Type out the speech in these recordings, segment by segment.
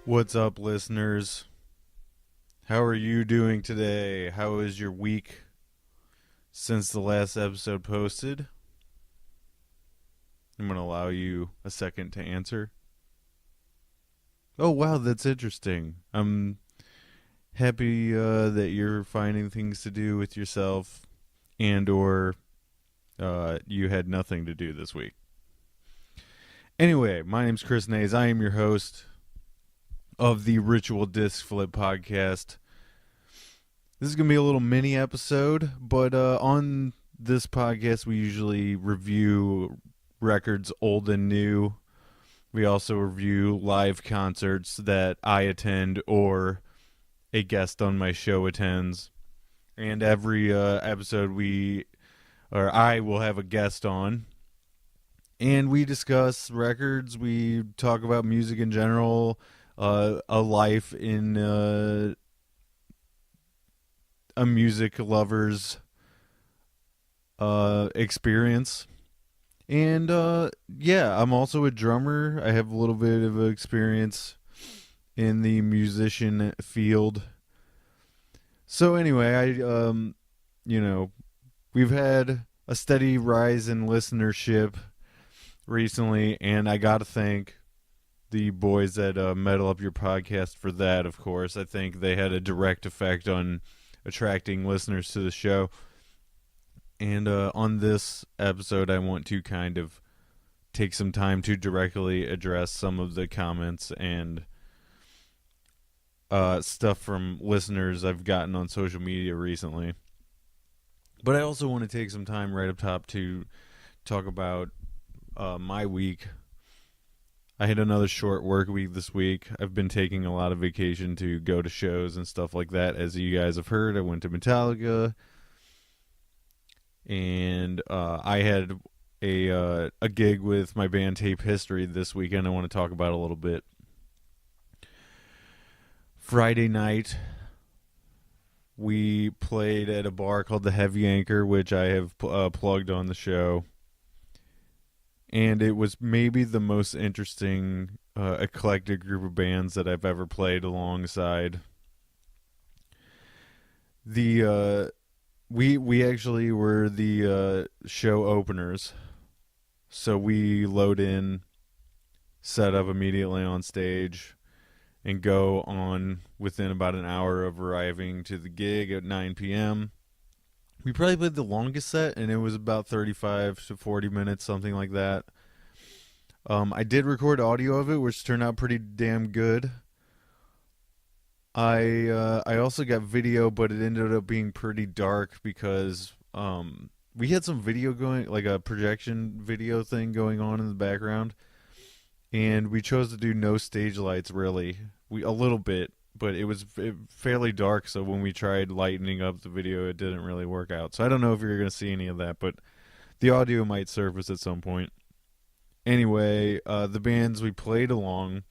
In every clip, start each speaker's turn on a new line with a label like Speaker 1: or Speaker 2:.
Speaker 1: What's up, listeners? How are you doing today? How is your week since the last episode posted? I'm going to allow you a second to answer. Oh, wow, that's interesting. I'm happy that you're finding things to do with yourself and/or you had nothing to do this week. Anyway, my name's Chris Nays. I am your host of the Ritual Disc Flip podcast. This is going to be a little mini episode, but on this podcast we usually review records old and new. We also review live concerts that I attend or a guest on my show attends. And every episode I will have a guest on. And we discuss records, we talk about music in general, a life in a music lover's experience. And I'm also a drummer. I have a little bit of experience in the musician field. So anyway, we've had a steady rise in listenership recently, and I got to thank the boys at Metal Up Your Podcast for that, of course. I think they had a direct effect on attracting listeners to the show. And on this episode, I want to kind of take some time to directly address some of the comments and stuff from listeners I've gotten on social media recently. But I also want to take some time right up top to talk about my week. I had another short work week this week. I've been taking a lot of vacation to go to shows and stuff like that. As you guys have heard, I went to Metallica. And I had a gig with my band Tape History this weekend I want to talk about a little bit. Friday night, we played at a bar called the Heavy Anchor, which I have plugged on the show. And it was maybe the most interesting, eclectic group of bands that I've ever played alongside. We actually were the show openers. So we load in, set up immediately on stage, and go on within about an hour of arriving to the gig at 9 p.m. We probably played the longest set, and it was about 35 to 40 minutes, something like that. I did record audio of it, which turned out pretty damn good. I also got video, but it ended up being pretty dark because we had some video going, like a projection video thing going on in the background, and we chose to do no stage lights really. A little bit, but it was fairly dark, so when we tried lightening up the video, it didn't really work out. So I don't know if you're going to see any of that, but the audio might surface at some point. Anyway, the bands we played alongside.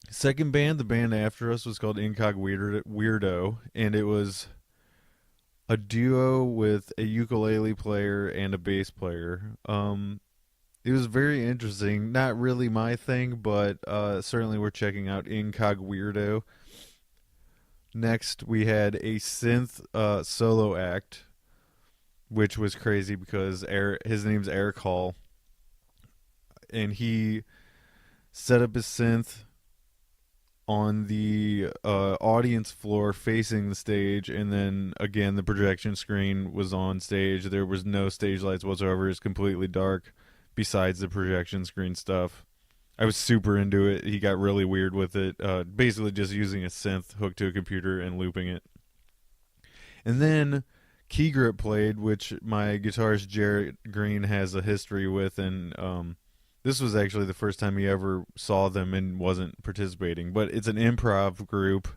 Speaker 1: Second band, the band after us, was called Incog Weirdo, and it was a duo with a ukulele player and a bass player. It was very interesting. Not really my thing, but certainly we're checking out Incog Weirdo. Next, we had a synth solo act, which was crazy because his name's Eric Hall, and he set up his synth on the audience floor facing the stage, and then again the projection screen was on stage. There was no stage lights whatsoever. It's completely dark besides the projection screen stuff. I was super into it. He got really weird with it, basically just using a synth hooked to a computer and looping it. And then Key Grip played, which my guitarist Jarrett Green has a history with, and this was actually the first time he ever saw them and wasn't participating. But it's an improv group,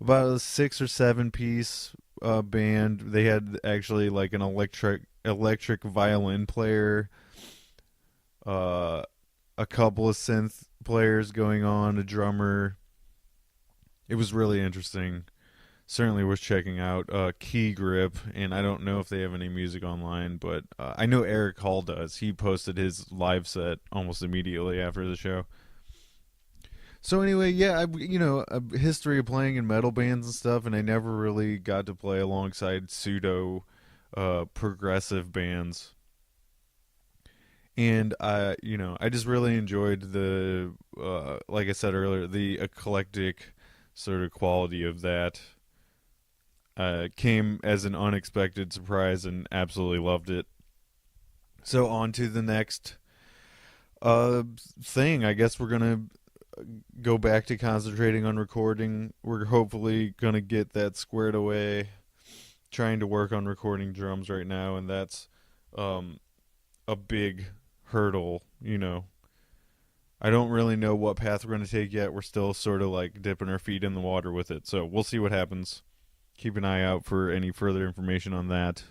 Speaker 1: about a 6 or 7 piece band. They had actually like an electric violin player, a couple of synth players going on, a drummer. It was really interesting. certainly worth checking out. Key Grip, and I don't know if they have any music online, but I know Eric Hall does. He posted his live set almost immediately after the show. So anyway, yeah, a history of playing in metal bands and stuff, and I never really got to play alongside pseudo progressive bands. And I just really enjoyed the, like I said earlier, the eclectic sort of quality of that. Came as an unexpected surprise and absolutely loved it. So on to the next uh, thing. I guess we're gonna go back to concentrating on recording. We're hopefully gonna get that squared away. Trying to work on recording drums right now, and that's um, a big hurdle. I don't really know what path we're gonna take yet. We're still sort of like dipping our feet in the water with it, so we'll see what happens. Keep an eye out for any further information on that.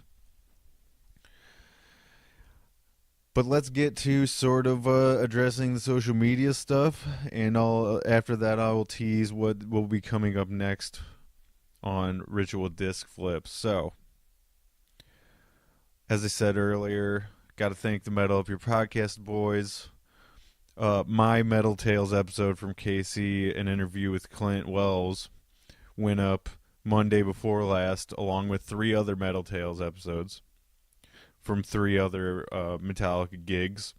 Speaker 1: But let's get to sort of addressing the social media stuff, and after that I will tease what will be coming up next on Ritual Disc Flips. So, as I said earlier, got to thank the Metal Up Your Podcast boys. My Metal Tales episode from KC, an interview with Clint Wells, went up Monday before last, along with 3 other Metal Tales episodes from 3 other Metallica gigs.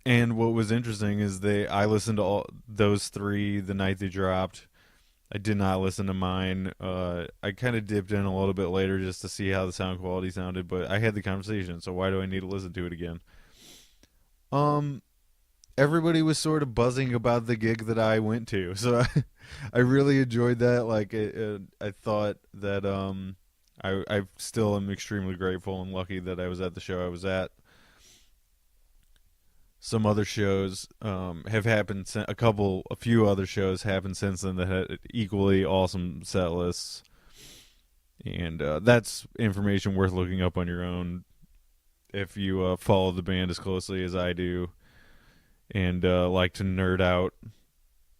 Speaker 1: And what was interesting is I listened to all those 3 the night they dropped. I did not listen to mine. I kind of dipped in a little bit later just to see how the sound quality sounded, but I had the conversation, so why do I need to listen to it again? Everybody was sort of buzzing about the gig that I went to, so I really enjoyed that. Like, I thought that I still am extremely grateful and lucky that I was at the show I was at. Some other shows have happened. A few other shows happened since then that had equally awesome set lists, and that's information worth looking up on your own if you follow the band as closely as I do, and like to nerd out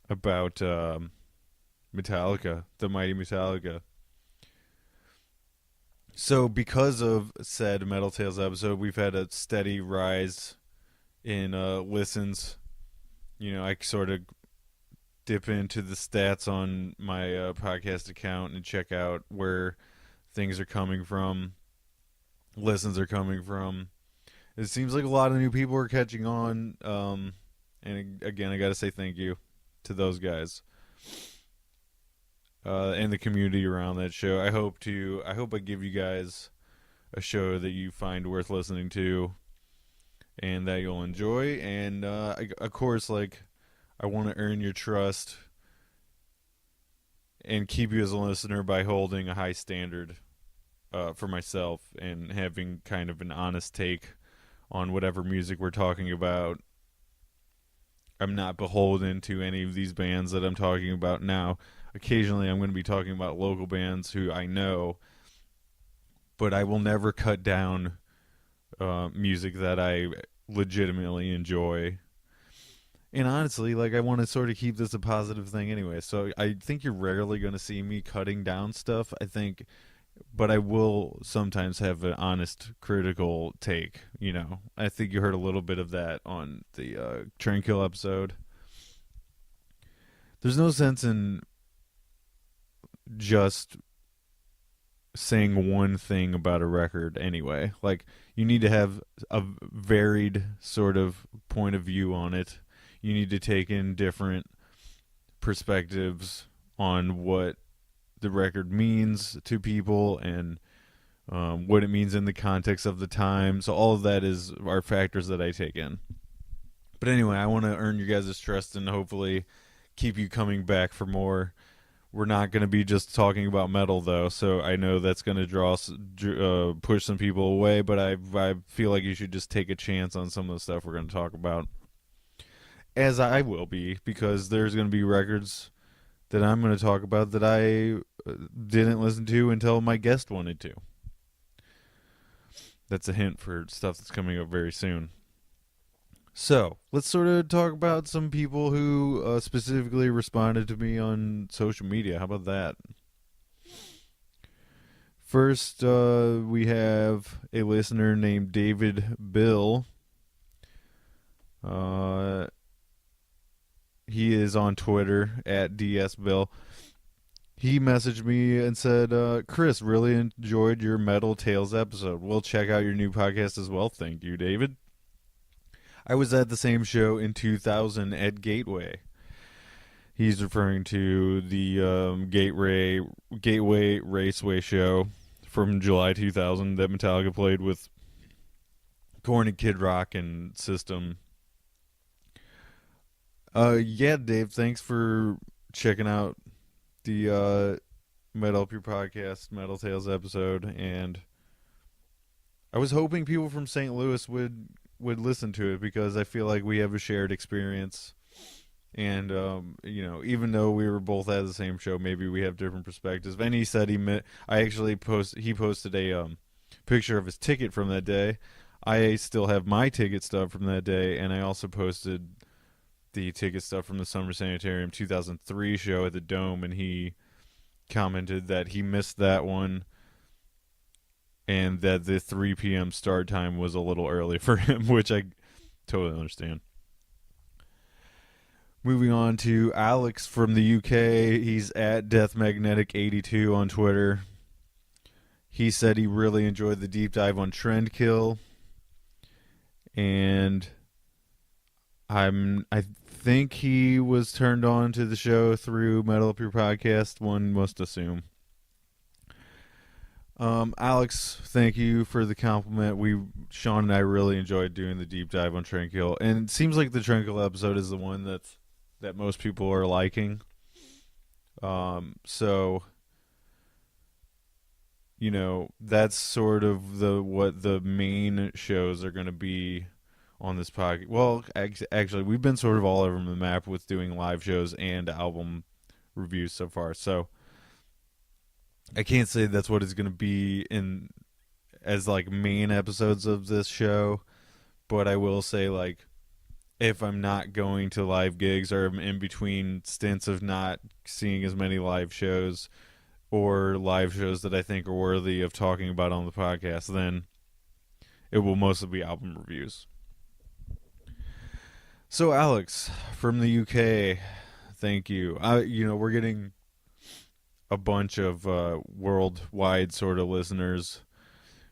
Speaker 1: about Metallica, the mighty Metallica. So, because of said Metal Tales episode, we've had a steady rise in listens. I sort of dip into the stats on my podcast account and check out where things are coming from, listens are coming from. It seems like a lot of new people are catching on. And again, I got to say thank you to those guys and the community around that show. I hope I give you guys a show that you find worth listening to and that you'll enjoy. And of course, like, I want to earn your trust and keep you as a listener by holding a high standard for myself and having kind of an honest take on whatever music we're talking about. I'm not beholden to any of these bands that I'm talking about now. Occasionally I'm going to be talking about local bands who I know, but I will never cut down music that I legitimately enjoy. And honestly, like, I want to sort of keep this a positive thing anyway. So I think you're rarely going to see me cutting down stuff. But I will sometimes have an honest, critical take. I think you heard a little bit of that on the Tranquil episode. There's no sense in just saying one thing about a record anyway. Like, you need to have a varied sort of point of view on it. You need to take in different perspectives on what the record means to people and what it means in the context of the time. So all of that are factors that I take in. But anyway, I want to earn you guys' trust and hopefully keep you coming back for more. We're not going to be just talking about metal, though, so I know that's going to push some people away, but I feel like you should just take a chance on some of the stuff we're going to talk about. As I will be, because there's going to be records that I'm going to talk about that I didn't listen to until my guest wanted to. That's a hint for stuff that's coming up very soon. So let's sort of talk about some people who specifically responded to me on social media. How about that? First, we have a listener named David Bill. Uh, he is on Twitter at DSBill. He messaged me and said, Chris, really enjoyed your Metal Tales episode. We'll check out your new podcast as well. Thank you, David. I was at the same show in 2000 at Gateway. He's referring to the Gateway Raceway show from July 2000 that Metallica played with Korn and Kid Rock and System. Yeah, Dave, thanks for checking out the Metal Up Your Podcast, Metal Tales episode. And I was hoping people from St. Louis would listen to it because I feel like we have a shared experience. And even though we were both at the same show, maybe we have different perspectives. And he said he posted a picture of his ticket from that day. I still have my ticket stub from that day, and I also posted the ticket stuff from the Summer Sanitarium 2003 show at the Dome, and he commented that he missed that one and that the 3 p.m. start time was a little early for him, which I totally understand. Moving on to Alex from the UK. He's at DeathMagnetic82 on Twitter. He said he really enjoyed the deep dive on Trendkill. And I think he was turned on to the show through Metal Up Your Podcast, one must assume. Alex, thank you for the compliment. Sean and I really enjoyed doing the deep dive on Trendkill. And it seems like the Trendkill episode is the one that most people are liking. So that's sort of what the main shows are going to be on this podcast. Well, actually, we've been sort of all over the map with doing live shows and album reviews so far. So I can't say that's what it's going to be as like main episodes of this show, but I will say, like, if I'm not going to live gigs or I'm in between stints of not seeing as many live shows or live shows that I think are worthy of talking about on the podcast, then it will mostly be album reviews. So Alex from the UK, thank you. We're getting a bunch of worldwide sort of listeners.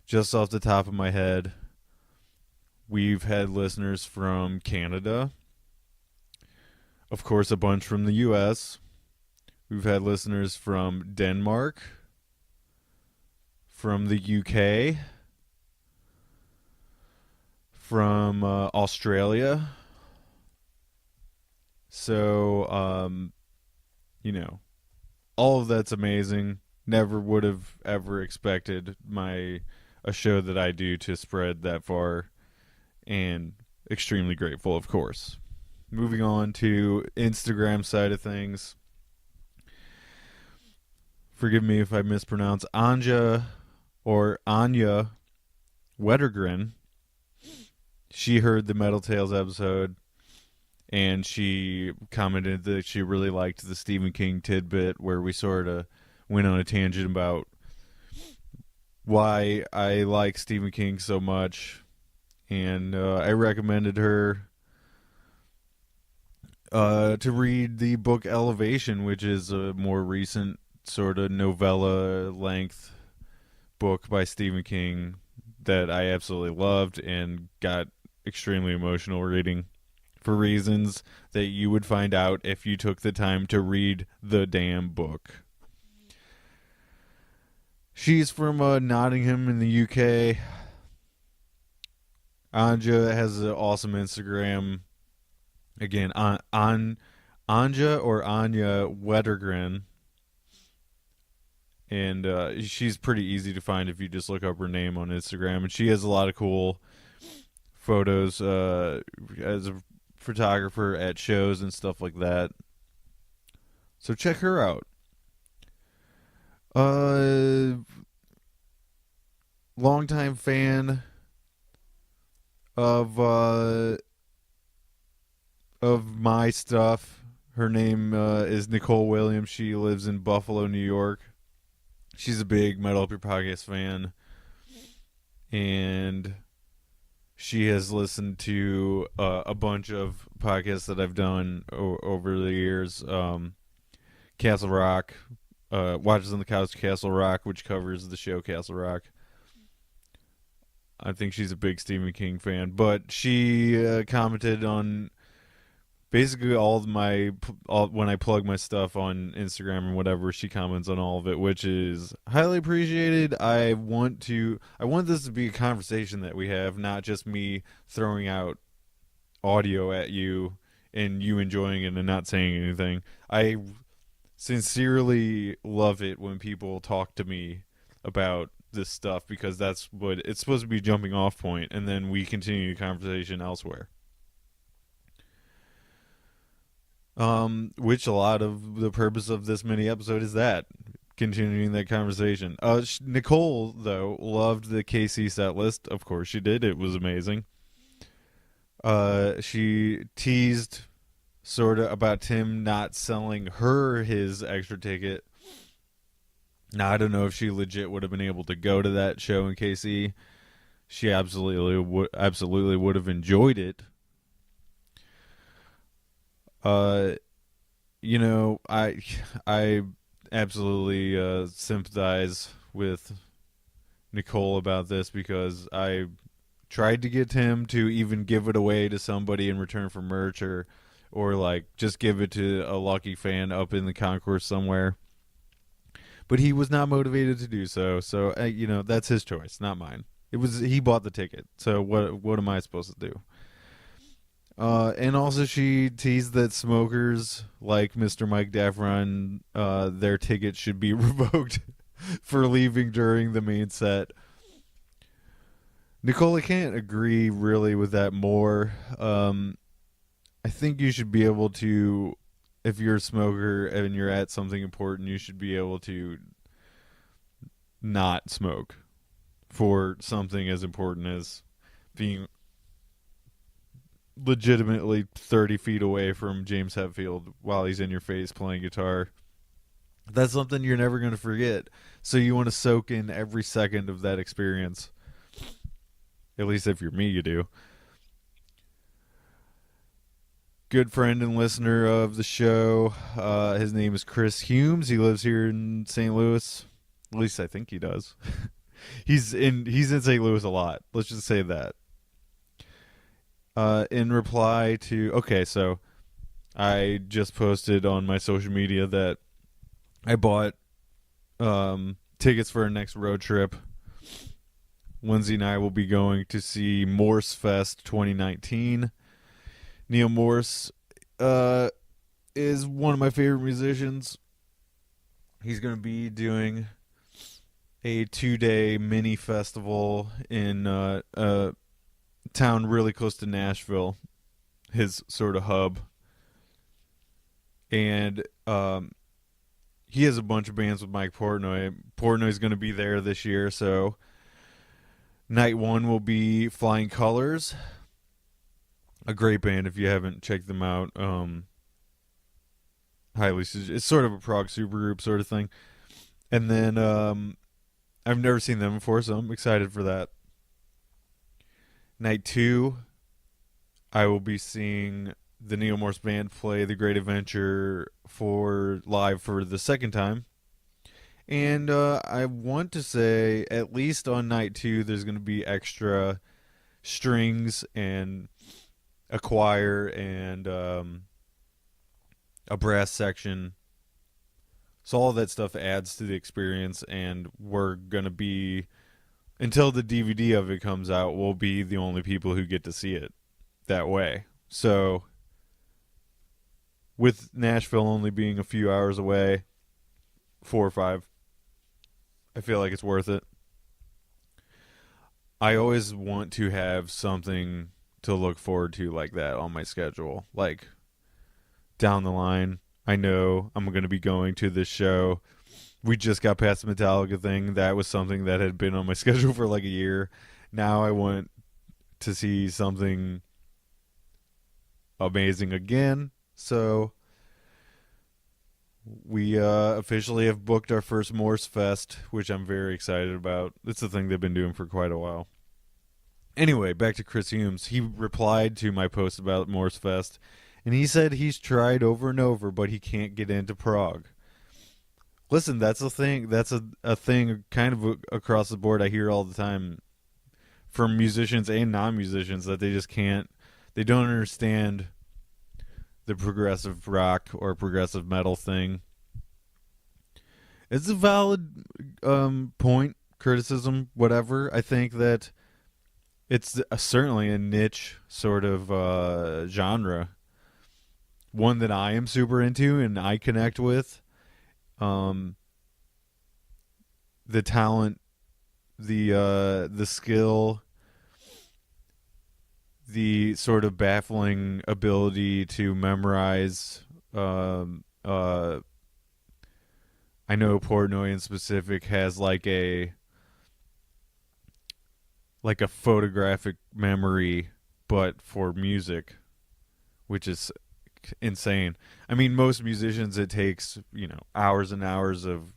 Speaker 1: Just off the top of my head, we've had listeners from Canada. Of course, a bunch from the US. We've had listeners from Denmark, from the UK, from Australia. So, all of that's amazing. Never would have ever expected a show that I do to spread that far, and extremely grateful, of course. Moving on to Instagram side of things. Forgive me if I mispronounce Anja or Anya Wettergren. She heard the Metal Tales episode, and she commented that she really liked the Stephen King tidbit where we sort of went on a tangent about why I like Stephen King so much. And I recommended her to read the book Elevation, which is a more recent sort of novella-length book by Stephen King that I absolutely loved and got extremely emotional reading, for reasons that you would find out if you took the time to read the damn book. She's from Nottingham in the UK. Anja has an awesome Instagram. Again, Anja or Anya Wettergren. And she's pretty easy to find if you just look up her name on Instagram. And she has a lot of cool photos as a photographer at shows and stuff like that. So check her out. Longtime fan of of my stuff. Her name is Nicole Williams. She lives in Buffalo, New York. She's a big Metal Up Your Podcast fan, and she has listened to a bunch of podcasts that I've done over the years. Castle Rock, Watches on the Couch, Castle Rock, which covers the show Castle Rock. I think she's a big Stephen King fan, but she commented on basically all of when I plug my stuff on Instagram and whatever. She comments on all of it, which is highly appreciated. I want this to be a conversation that we have, not just me throwing out audio at you and you enjoying it and not saying anything. I sincerely love it when people talk to me about this stuff, because that's what it's supposed to be, jumping off point, and then we continue the conversation elsewhere. Which a lot of the purpose of this mini episode is that, continuing that conversation. Nicole, though, loved the KC set list. Of course she did. It was amazing. She teased sort of about Tim not selling her his extra ticket. Now, I don't know if she legit would have been able to go to that show in KC. She absolutely would have enjoyed it. You know, I absolutely sympathize with Nicole about this, because I tried to get him to even give it away to somebody in return for merch, or like just give it to a lucky fan up in the concourse somewhere. But he was not motivated to do so. So you know, that's his choice, not mine. He bought the ticket. So what am I supposed to do? And also she teased that smokers like Mr. Mike Daffron, their tickets should be revoked for leaving during the main set. Nicole, I can't agree really with that more. I think you should be able to, if you're a smoker and you're at something important, you should be able to not smoke for something as important as being legitimately 30 feet away from James Hetfield while he's in your face playing guitar. That's something you're never going to forget. So you want to soak in every second of that experience. At least if you're me, you do. Good friend and listener of the show. His name is Chris Humes. He lives here in St. Louis. At least I think he does. He's in St. Louis a lot. Let's just say that. In reply to... Okay, so I just posted on my social media that I bought tickets for our next road trip. Lindsay and I will be going to see Morse Fest 2019. Neil Morse is one of my favorite musicians. He's going to be doing a 2-day mini festival in a town really close to Nashville, his sort of hub. And he has a bunch of bands with Mike Portnoy. Portnoy's going to be there this year, so night one will be Flying Colors. A great band if you haven't checked them out. It's sort of a prog supergroup sort of thing. And then I've never seen them before, so I'm excited for that. Night two, I will be seeing the Neil Morse Band play The Great Adventure live for the second time. And I want to say, at least on night two, there's going to be extra strings and a choir and a brass section. So all of that stuff adds to the experience, and we're going to be, until the DVD of it comes out, we'll be the only people who get to see it that way. So with Nashville only being a few hours away, 4 or 5, I feel like it's worth it. I always want to have something to look forward to like that on my schedule. Like, down the line, I know I'm going to be going to this show. We just got past the Metallica thing. That was something that had been on my schedule for like a year. Now I want to see something amazing again. So we officially have booked our first Morse Fest, which I'm very excited about. It's a thing they've been doing for quite a while. Anyway, back to Chris Humes. He replied to my post about Morse Fest, and he said he's tried over and over, but he can't get into Prague. Listen, that's a thing. That's a thing kind of across the board. I hear all the time from musicians and non-musicians that they just can't. They don't understand the progressive rock or progressive metal thing. It's a valid point, criticism, whatever. I think that it's certainly a niche sort of genre, one that I am super into and I connect with. The talent, the skill, the sort of baffling ability to memorize. I know Portnoy in specific has like a photographic memory, but for music, which is insane. I mean, most musicians, it takes hours and hours of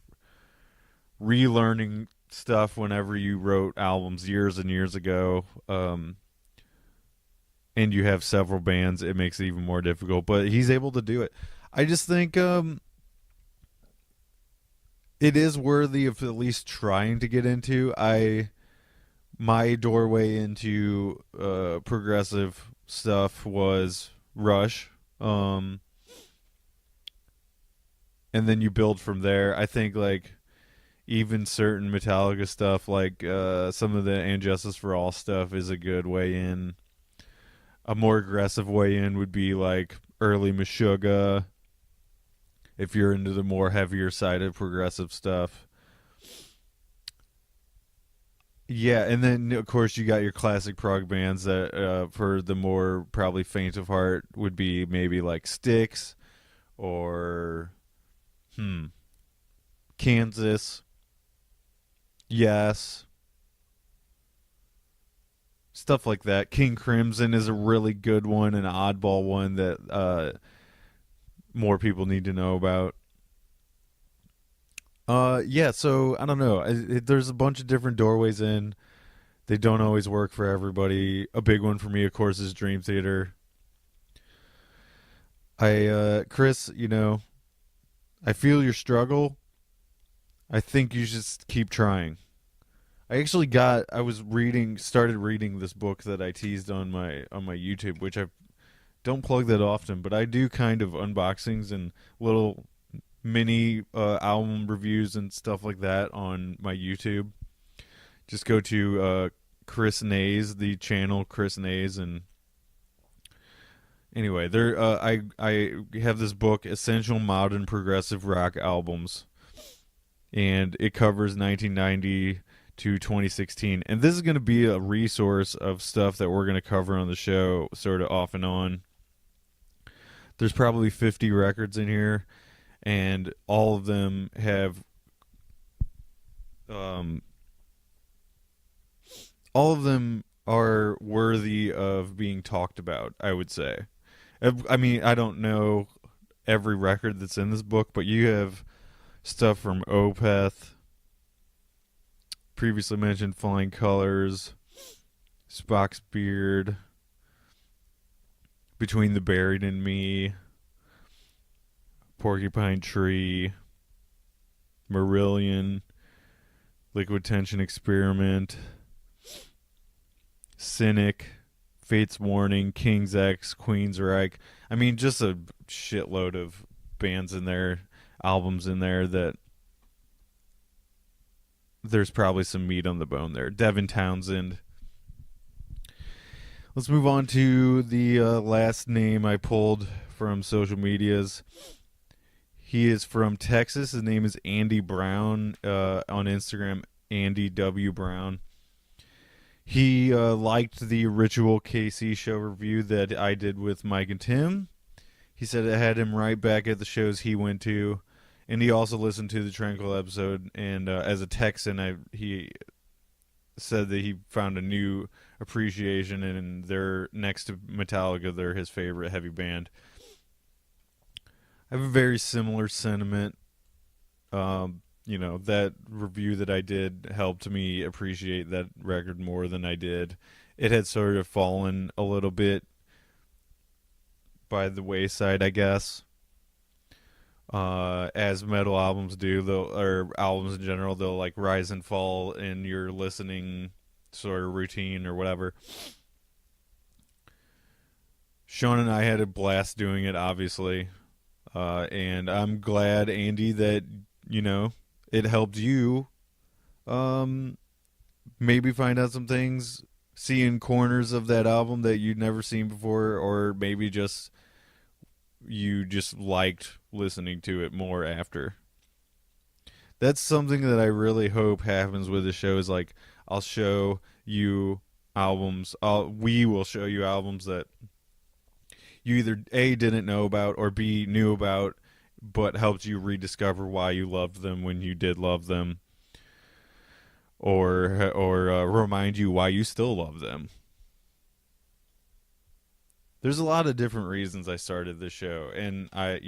Speaker 1: relearning stuff whenever you wrote albums years and years ago. And you have several bands, it makes it even more difficult. But he's able to do it. I just think it is worthy of at least trying to get into. My doorway into progressive stuff was Rush, and then you build from there. I think like even certain Metallica stuff, like some of the And Justice for All stuff, is a good way in. A more aggressive way in would be like early Meshuggah, if you're into the more heavier side of progressive stuff. Yeah, and then of course you got your classic prog bands that for the more probably faint of heart would be maybe like Styx or Kansas. Yes. Stuff like that. King Crimson is a really good one, an oddball one that more people need to know about. Yeah, so I don't know. There's a bunch of different doorways in. They don't always work for everybody. A big one for me, of course, is Dream Theater. Chris, I feel your struggle. I think you should keep trying. Started reading this book that I teased on my YouTube, which I don't plug that often, but I do kind of unboxings and little mini album reviews and stuff like that on my YouTube. Just go to Chris Nays, the channel Chris Nays, and anyway, there I have this book, Essential Modern Progressive Rock Albums, and it covers 1990 to 2016, and this is going to be a resource of stuff that we're going to cover on the show sort of off and on. There's probably 50 records in here, and all of them have all of them are worthy of being talked about, I would say. I mean, I don't know every record that's in this book, but you have stuff from Opeth, previously mentioned Flying Colors, Spock's Beard, Between the Buried and Me, Porcupine Tree, Marillion, Liquid Tension Experiment, Cynic, Fate's Warning, King's X, Queensryche. I mean, just a shitload of bands in there, albums in there that there's probably some meat on the bone there. Devin Townsend. Let's move on to the last name I pulled from social medias. He is from Texas. His name is Andy Brown. On Instagram, Andy W. Brown. He liked the Ritual KC show review that I did with Mike and Tim. He said it had him right back at the shows he went to. And he also listened to the Tranquil episode, and as a Texan, said that he found a new appreciation in their next to Metallica. They're his favorite heavy band. I have a very similar sentiment. That review that I did helped me appreciate that record more than I did. It had sort of fallen a little bit by the wayside, I guess. As metal albums do, though, or albums in general, they'll like rise and fall in your listening sort of routine or whatever. Sean and I had a blast doing it, obviously, and I'm glad, Andy, that it helped you maybe find out some things, seeing corners of that album that you'd never seen before, or maybe just you just liked listening to it more after. That's something that I really hope happens with the show. Is like I'll show you albums. We will show you albums that you either A, didn't know about, or B, knew about, but helped you rediscover why you loved them when you did love them, or remind you why you still love them. There's a lot of different reasons I started this show, and I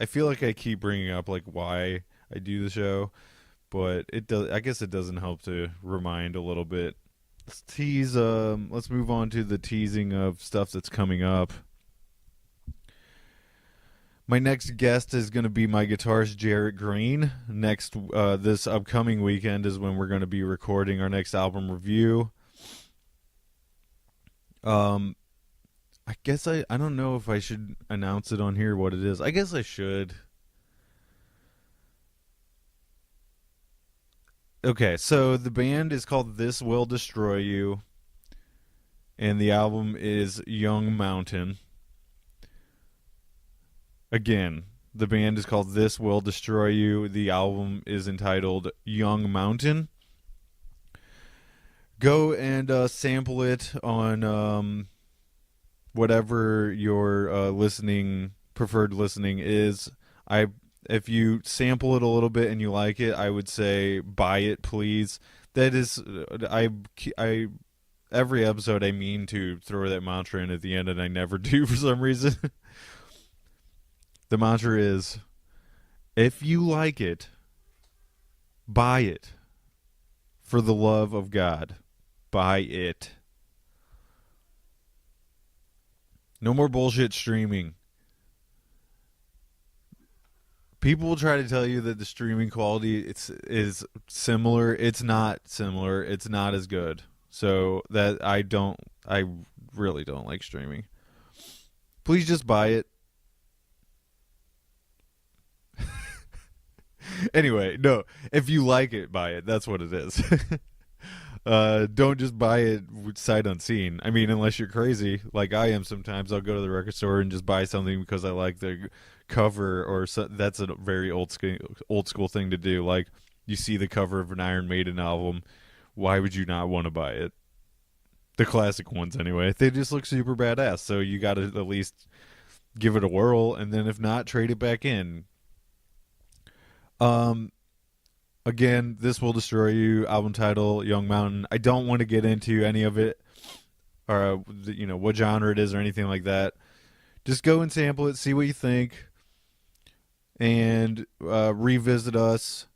Speaker 1: feel like I keep bringing up like why I do the show, but it does. I guess it doesn't help to remind a little bit. Let's tease. Let's move on to the teasing of stuff that's coming up. My next guest is going to be my guitarist Jarrett Green. This upcoming weekend is when we're going to be recording our next album review. I guess I don't know if I should announce it on here what it is. I guess I should. Okay, so the band is called This Will Destroy You, and the album is Young Mountain. Again, the band is called This Will Destroy You. The album is entitled Young Mountain. Go and sample it on whatever your preferred listening is. If you sample it a little bit and you like it, I would say buy it, please. That is, I every episode I mean to throw that mantra in at the end, and I never do for some reason. The mantra is, if you like it, buy it. For the love of God, buy it. No more bullshit streaming. People will try to tell you that the streaming quality is similar. It's not similar. It's not as good. So I really don't like streaming. Please just buy it. Anyway, no. If you like it, buy it. That's what it is. Don't just buy it sight unseen. I mean, unless you're crazy, like I am sometimes. I'll go to the record store and just buy something because I like the cover, or that's a very old school thing to do. Like, you see the cover of an Iron Maiden album, why would you not want to buy it? The classic ones, anyway. They just look super badass, so you got to at least give it a whirl, and then if not, trade it back in. Again, This Will Destroy You, album title, Young Mountain. I don't want to get into any of it, or what genre it is or anything like that. Just go and sample it, see what you think, and revisit us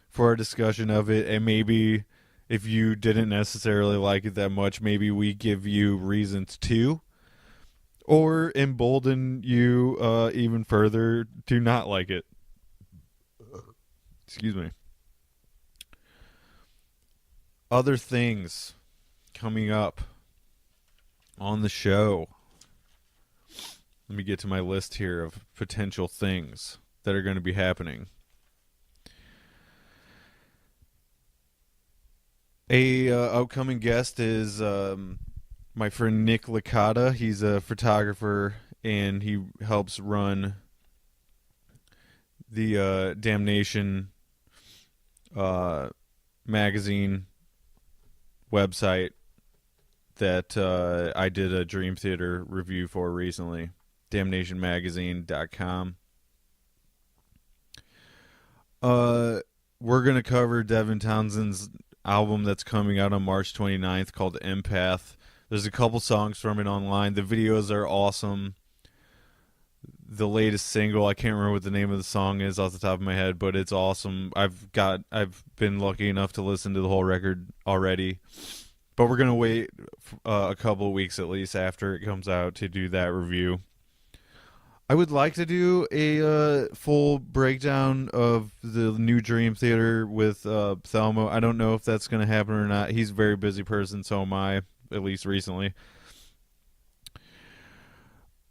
Speaker 1: for our discussion of it. And maybe if you didn't necessarily like it that much, maybe we give you reasons to, or embolden you even further to not like it. Excuse me. Other things coming up on the show. Let me get to my list here of potential things that are going to be happening. A upcoming guest is my friend Nick Licata. He's a photographer, and he helps run the Damnation magazine website that I did a Dream Theater review for recently. DamnationMagazine.com. We're going to cover Devin Townsend's album that's coming out on March 29th called Empath. There's a couple songs from it online. The videos are awesome. The latest single, I can't remember what the name of the song is off the top of my head, but it's awesome. I've been lucky enough to listen to the whole record already, but we're gonna wait a couple of weeks at least after it comes out to do that review. I would like to do a full breakdown of the new Dream Theater with Thelmo. I don't know if that's going to happen or not. He's a very busy person, so am I, at least recently.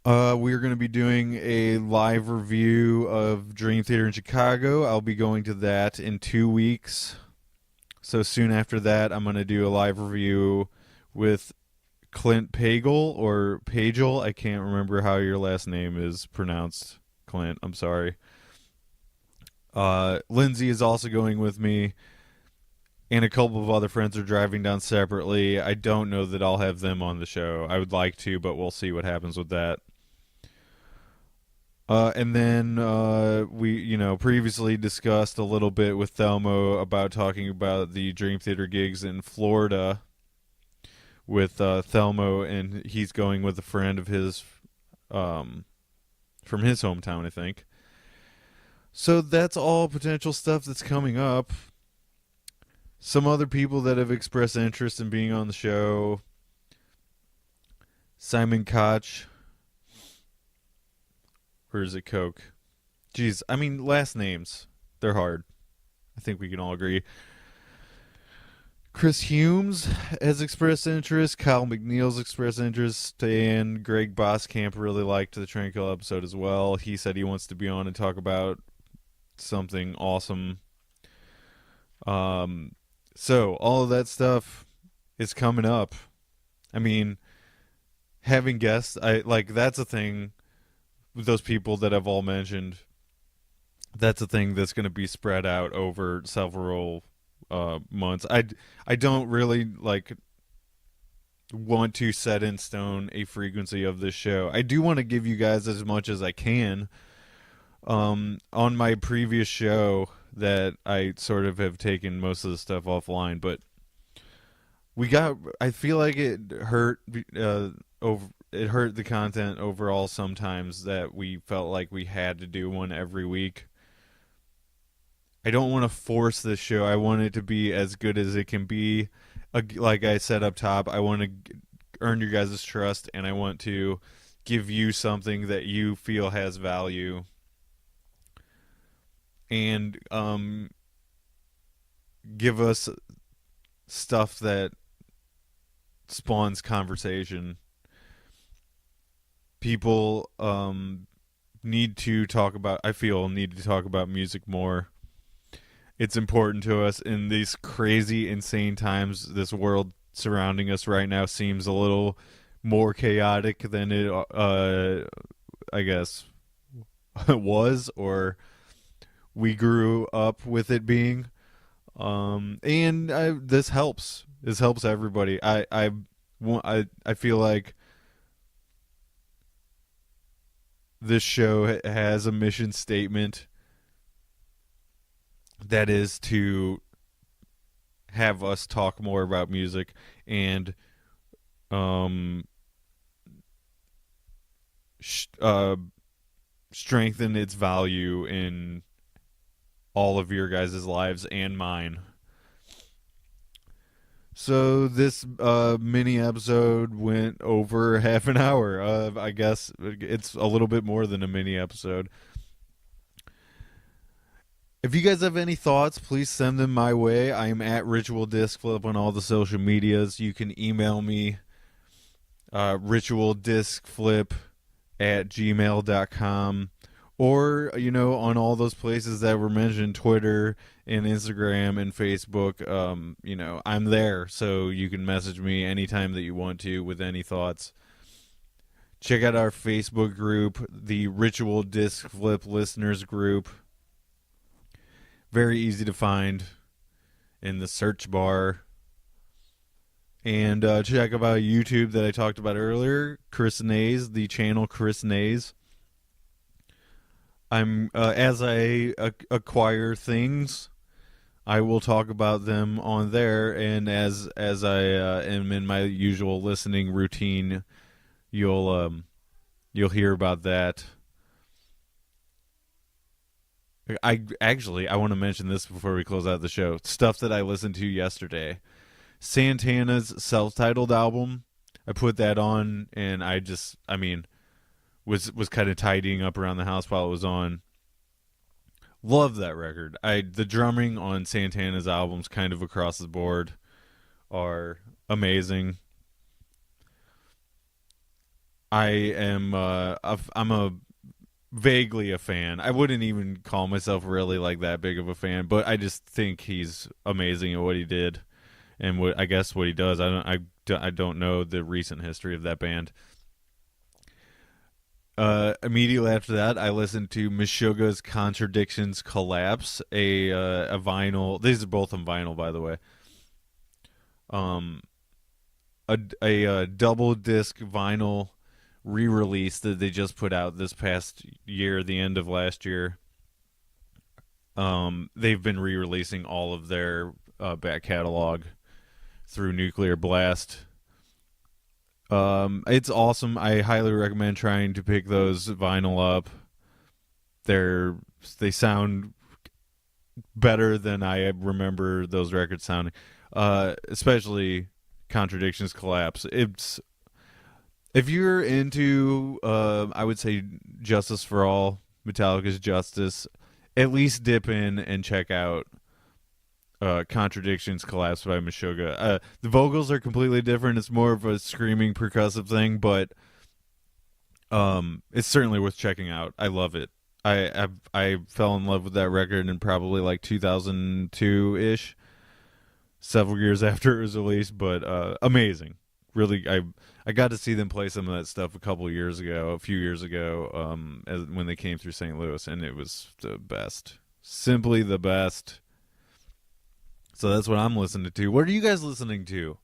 Speaker 1: We're going to be doing a live review of Dream Theater in Chicago. I'll be going to that in 2 weeks. So soon after that, I'm going to do a live review with Clint Pagel or Pagel. I can't remember how your last name is pronounced, Clint. I'm sorry. Lindsay is also going with me, and a couple of other friends are driving down separately. I don't know that I'll have them on the show. I would like to, but we'll see what happens with that. And then we, previously discussed a little bit with Thelmo about talking about the Dream Theater gigs in Florida with Thelmo, and he's going with a friend of his from his hometown, I think. So that's all potential stuff that's coming up. Some other people that have expressed interest in being on the show: Simon Koch. Or is it Coke? Jeez, I mean, last names, they're hard. I think we can all agree. Chris Humes has expressed interest. Kyle McNeil's expressed interest. And Greg Boskamp really liked the Tranquil episode as well. He said he wants to be on and talk about something awesome. So all of that stuff is coming up. I mean, having guests, that's a thing. Those people that I've all mentioned, that's a thing that's going to be spread out over several months. I don't really want to set in stone a frequency of this show. I do want to give you guys as much as I can. On my previous show that I sort of have taken most of the stuff offline, but I feel like it hurt it hurt the content overall sometimes that we felt like we had to do one every week. I don't want to force this show. I want it to be as good as it can be. Like I said up top, I want to earn your guys' trust, and I want to give you something that you feel has value. And give us stuff that spawns conversation. People need to talk about music more. It's important to us in these crazy, insane times. This world surrounding us right now seems a little more chaotic than it, I guess, was, or we grew up with it being. This helps. This helps everybody. I feel like this show has a mission statement that is to have us talk more about music and strengthen its value in all of your guys' lives and mine. So this mini episode went over half an hour. I guess it's a little bit more than a mini episode. If you guys have any thoughts, please send them my way. I am at Ritual Disc Flip on all the social medias. You can email me ritualdiscflip@gmail.com, or on all those places that were mentioned, Twitter and Instagram and Facebook. I'm there, so you can message me anytime that you want to with any thoughts. Check out our Facebook group, the Ritual Disc Flip Listeners Group. Very easy to find in the search bar. And check out YouTube that I talked about earlier, Chris Nays, the channel Chris Nays. I'm as I acquire things, I will talk about them on there, and as I am in my usual listening routine, you'll hear about that. I want to mention this before we close out the show. Stuff that I listened to yesterday. Santana's self-titled album. I put that on, and I mean, was kind of tidying up around the house while it was on. Love that record. The drumming on Santana's albums, kind of across the board, are amazing. I'm a vaguely a fan. I wouldn't even call myself really like that big of a fan, but I just think he's amazing at what he did and what he does. I don't know the recent history of that band. Immediately after that, I listened to Meshuggah's Contradictions Collapse, a vinyl. These are both on vinyl, by the way. Um, a double disc vinyl re-release that they just put out this past year, the end of last year. They've been re-releasing all of their back catalog through Nuclear Blast. It's awesome. I highly recommend trying to pick those vinyl up. They sound better than I remember those records sounding. Especially Contradictions Collapse. If you're into I would say Justice for All, Metallica's Justice, at least dip in and check out Contradictions Collapse by Meshuggah. The vocals are completely different. It's more of a screaming percussive thing, but it's certainly worth checking out. I love it. I fell in love with that record in probably like 2002 ish, several years after it was released. But amazing. Really, I got to see them play some of that stuff a few years ago, when they came through St. Louis, and it was the best, simply the best. So that's what I'm listening to. What are you guys listening to?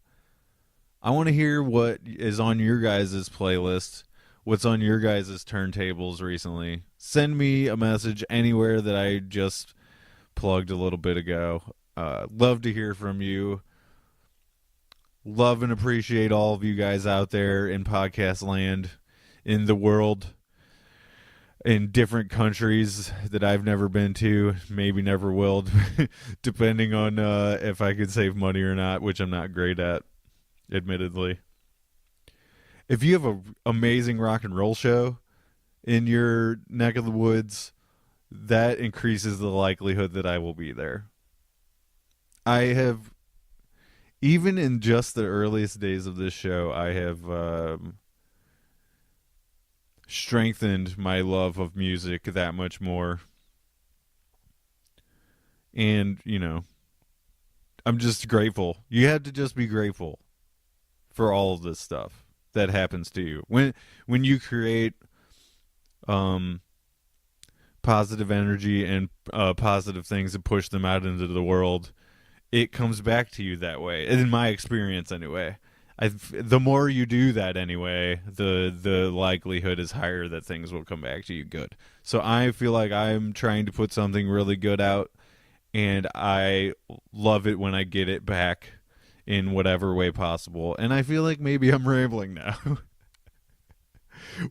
Speaker 1: I want to hear what is on your guys' playlist. What's on your guys' turntables recently? Send me a message anywhere that I just plugged a little bit ago. Love to hear from you. Love and appreciate all of you guys out there in podcast land, in the world, in different countries that I've never been to, maybe never will, depending on if I could save money or not, which I'm not great at, admittedly. If you have an amazing rock and roll show in your neck of the woods, that increases the likelihood that I will be there. I have, even in just the earliest days of this show, I have strengthened my love of music that much more. And, I'm just grateful. You have to just be grateful for all of this stuff that happens to you. When you create positive energy and positive things and push them out into the world, it comes back to you that way. In my experience, anyway. The more you do that anyway, the likelihood is higher that things will come back to you good. So I feel like I'm trying to put something really good out, and I love it when I get it back in whatever way possible. And I feel like maybe I'm rambling now.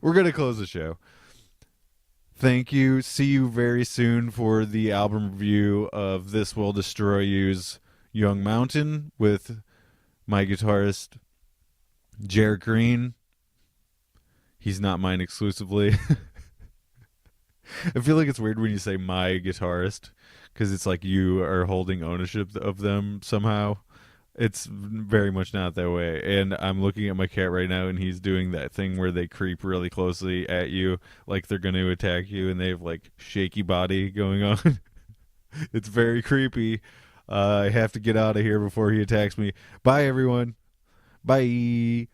Speaker 1: We're going to close the show. Thank you. See you very soon for the album review of This Will Destroy You's Young Mountain with my guitarist Jared Green. He's not mine exclusively. I feel like it's weird when you say my guitarist, because it's like you are holding ownership of them somehow. It's very much not that way. And I'm looking at my cat right now, and he's doing that thing where they creep really closely at you, like they're going to attack you, and they have like shaky body going on. It's very creepy. I have to get out of here before he attacks me. Bye, everyone. Bye.